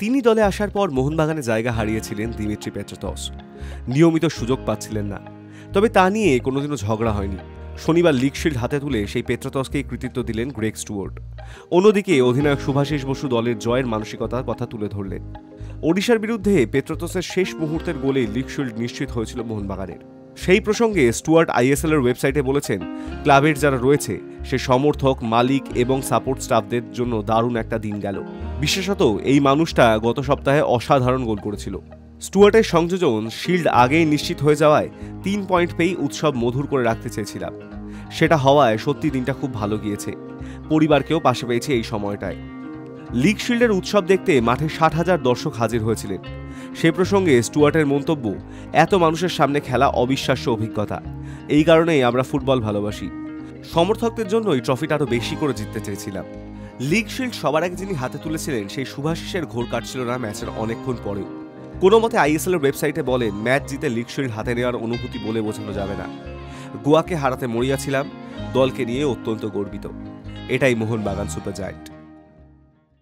তিনি দলে আসার পর মোহনবাগানে জায়গা হারিয়েছিলেন দিমিত্রি পেট্রাতস। নিয়মিত সুযোগ পাচ্ছিলেন না, তবে তা নিয়ে কোনোদিনও ঝগড়া হয়নি। শনিবার লিগ শিল্ড হাতে তুলে সেই পেট্রাতসকেই কৃতিত্ব দিলেন গ্রেগ স্টুয়ার্ট। অন্যদিকে অধিনায়ক শুভাশিস বসু দলের জয়ের মানসিকতার কথা তুলে ধরলেন। ওড়িশার বিরুদ্ধে পেট্রাতসের শেষ মুহূর্তের গোলে লিগ শিল্ড নিশ্চিত হয়েছিল মোহনবাগানের। সেই প্রসঙ্গে স্টুয়ার্ট আইএসএল এর ওয়েবসাইটে বলেছেন, ক্লাবের যারা রয়েছে সে সমর্থক, মালিক এবং সাপোর্ট স্টাফদের জন্য দারুণ একটা দিন গেল। বিশেষত এই মানুষটা গত সপ্তাহে অসাধারণ গোল করেছিল। স্টুয়ার্টের সংযোজন শিল্ড আগেই নিশ্চিত হয়ে যাওয়ায় 3 পয়েন্ট পেয়েই উৎসব মধুর করে রাখতে চেয়েছিলাম। সেটা হওয়ায় সত্যি দিনটা খুব ভালো গিয়েছে। পরিবারকেও পাশে পেয়েছে এই সময়টায়। লিগ শিল্ডের উৎসব দেখতে মাঠে 60,000 দর্শক হাজির হয়েছিলেন। সে প্রসঙ্গে স্টুয়ার্টের মন্তব্য, এত মানুষের সামনে খেলা অবিশ্বাস্য অভিজ্ঞতা। এই কারণেই আমরা ফুটবল ভালোবাসি। সমর্থকদের জন্য এই ট্রফিটা আরও বেশি করে জিততে চেয়েছিলাম। লিগ শিল্ড সবার আগে যিনি হাতে তুলেছিলেন সেই শুভাশিসের ঘোর কাটছিল না ম্যাচের অনেকক্ষণ পরেও। কোনো মতে আইএসএল এর ওয়েবসাইটে বলেন, ম্যাচ জিতে লিগ শিল্ড হাতে নেওয়ার অনুভূতি বলে বোঝানো যাবে না। গোয়াকে হারাতে মরিয়া ছিলাম, দলকে নিয়ে অত্যন্ত গর্বিত। এটাই মোহনবাগান সুপার জায়ান্ট।